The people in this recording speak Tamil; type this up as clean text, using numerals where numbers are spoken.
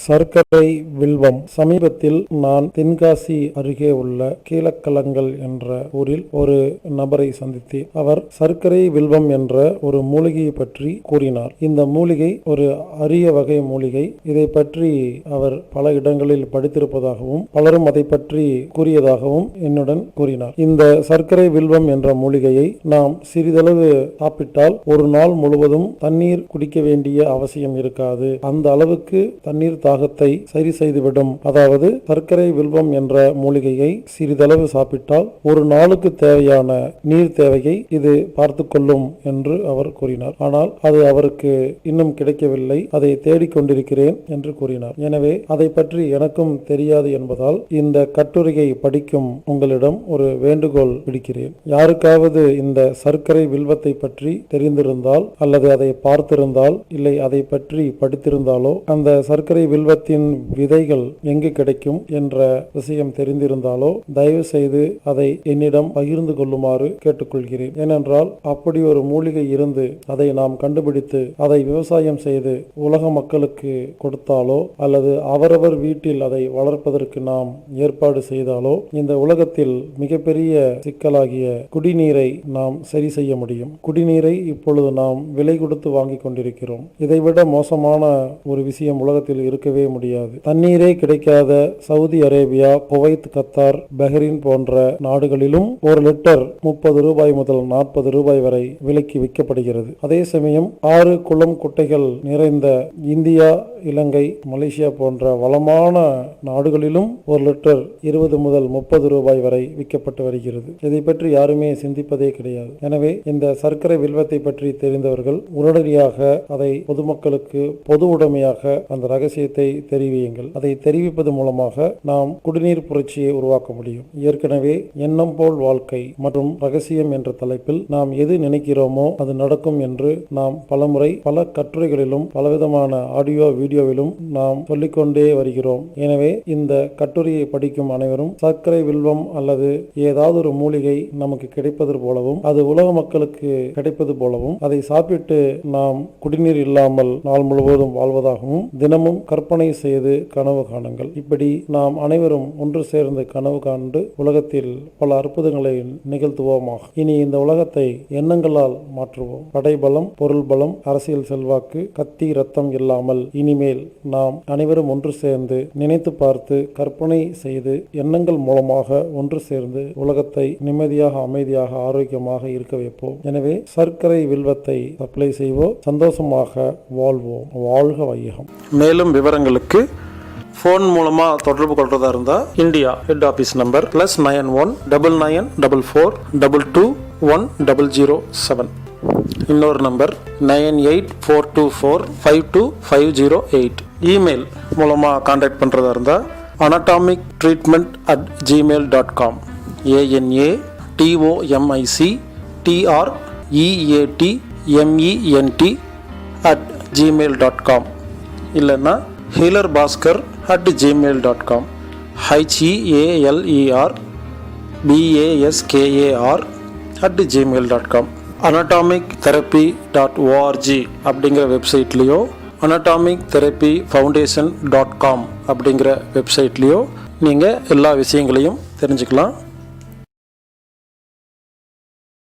சர்க்கரை வில்வம். சமீபத்தில் நான் தென்காசி அருகே உள்ள கீழக்கலங்கள் என்ற ஊரில் ஒரு நபரை சந்தித்தேன். அவர் சர்க்கரை வில்வம் என்ற ஒரு மூலிகையை பற்றி கூறினார். இந்த மூலிகை ஒரு அரிய வகை மூலிகை. இதை பற்றி அவர் பல இடங்களில் படித்திருப்பதாகவும் பலரும் அதை பற்றி கூறியதாகவும் என்னுடன் கூறினார். இந்த சர்க்கரை வில்வம் என்ற மூலிகையை நாம் சிறிதளவு சாப்பிட்டால் ஒரு நாள் முழுவதும் தண்ணீர் குடிக்க வேண்டிய அவசியம் இருக்காது. அந்த அளவுக்கு தண்ணீர் தாகத்தை சரி செய்துவிடும். அதாவது சர்க்கரை வில்வம் என்ற மூலிகையை சிறிதளவு சாப்பிட்டால் ஒரு நாளுக்கு தேவையான நீர் தேவையை இது பார்த்து கொள்ளும் என்று அவர் கூறினார். ஆனால் அது அவருக்கு இன்னும் கிடைக்கவில்லை. அதை தேடிக்கொண்டிருக்கிறேன் என்று கூறினார். எனவே அதை பற்றி எனக்கும் தெரியாது என்பதால் இந்த கட்டுரையை படிக்கும் உங்களிடம் ஒரு வேண்டுகோள் விடுக்கிறேன். யாருக்காவது இந்த சர்க்கரை வில்வத்தை பற்றி தெரிந்திருந்தால் அல்லது அதை பார்த்திருந்தால் இல்லை அதை பற்றி படித்திருந்தாலோ அந்த சர்க்கரை வில்வத்தின் விதைகள் எங்கு கிடைக்கும் என்ற விஷயம் தெரிந்திருந்தாலோ தயவு செய்து அதை என்னிடம் பகிர்ந்து கொள்ளுமாறு கேட்டுக்கொள்கிறேன். ஏனென்றால் அப்படி ஒரு மூலிகை இருந்து அதை நாம் கண்டுபிடித்து அதை விவசாயம் செய்து உலக மக்களுக்கு கொடுத்தாலோ அல்லது அவரவர் வீட்டில் அதை வளர்ப்பதற்கு நாம் ஏற்பாடு செய்தாலோ இந்த உலகத்தில் மிகப்பெரிய சிக்கலாகிய குடிநீரை நாம் சரி செய்ய முடியும். குடிநீரை இப்பொழுது நாம் விலை கொடுத்து வாங்கி கொண்டிருக்கிறோம். இதைவிட மோசமான ஒரு விஷயம் உலகத்தில் இருக்கவே முடியாது. தண்ணீரே கிடைக்காத Saudi Arabia, Kuwait, Qatar, Bahrain போன்ற நாடுகளிலும் ஒரு லிட்டர் 30 ரூபாய் முதல் 40 ரூபாய் வரை விலைக்கு விற்கப்படுகிறது. அதே சமயம் 6 குளம் குட்டைகள் நிறைந்த இந்தியா, இலங்கை, மலேசியா போன்ற வளமான நாடுகளிலும் ஒரு லிட்டர் 20 முதல் 30 ரூபாய் வரை விற்கப்பட்டு வருகிறது. இதை பற்றி யாருமே சிந்திப்பதே கிடையாது. எனவே இந்த சர்க்கரை வில்வத்தை பற்றி தெரிந்தவர்கள் உடனடியாக அதை பொதுமக்களுக்கு பொது உடைமையாக அந்த ரகசியத்தை தெரிவியுங்கள். அதை தெரிவிப்பது மூலமாக நாம் குடிநீர் புரட்சியை உருவாக்க முடியும். ஏற்கனவே எண்ணம் போல் வாழ்க்கை மற்றும் ரகசியம் என்ற தலைப்பில் நாம் எது நினைக்கிறோமோ அது நடக்கும் என்று நாம் பலமுறை பல கட்டுரைகளிலும் பலவிதமான ஆடியோ வீடியோவிலும் நாம் சொல்லிக்கொண்டே வருகிறோம். எனவே இந்த கட்டுரையை படிக்கும் அனைவரும் சர்க்கரை வில்வம் அல்லது ஏதாவது ஒரு மூலிகை நமக்கு கிடைப்பது போலவும் அது உலக மக்களுக்கு கிடைப்பது போலவும் அதை சாப்பிட்டு நாம் குடிநீர் இல்லாமல் நாள் முழுவதும் வாழ்வதாகவும் தினமும் கற்பனை செய்து கனவு காணுங்கள். இப்படி நாம் அனைவரும் ஒன்று சேர்ந்து கனவு காண்டு உலகத்தில் பல அற்புதங்களை நிகழ்த்துவோமாக. இனி இந்த உலகத்தை எண்ணங்களால் மாற்றுவோம். படைபலம், பொருள் பலம், அரசியல் செல்வாக்கு, கத்தி ரத்தம் இல்லாமல் இனிமேல் நாம் அனைவரும் ஒன்று சேர்ந்து நினைத்து பார்த்து கற்பனை செய்து எண்ணங்கள் மூலமாக ஒன்று சேர்ந்து உலகத்தை நிம்மதியாக, அமைதியாக, ஆரோக்கியமாக இருக்க வைப்போம். எனவே சர்க்கரை வில்வத்தை சப்ளை செய்வோம். சந்தோஷமாக வாழ்வோம். வாழ்க வையகம். மேலும் விவரங்களுக்கு ஃபோன் மூலமா தொடர்பு கொள்றதா இருந்தா இந்தியா ஹெட் ஆபீஸ் நம்பர் +91 9944221007. இன்னொரு நம்பர் 9842452508. இமெயில் மூலமா கான்டாக்ட் பண்றதா இருந்தா anatomictreatment@gmail.com ANATOMICTREATMENT@gmail.com இல்லைன்னா healerbhaskar@gmail.com HEALERBASKAR@gmail.com anatomictherapy.org அப்படிங்கிற வெப்சைட்லேயோ anatomictherapyfoundation.com அப்படிங்கிற வெப்சைட்லேயோ நீங்கள் எல்லா விஷயங்களையும் தெரிஞ்சுக்கலாம்.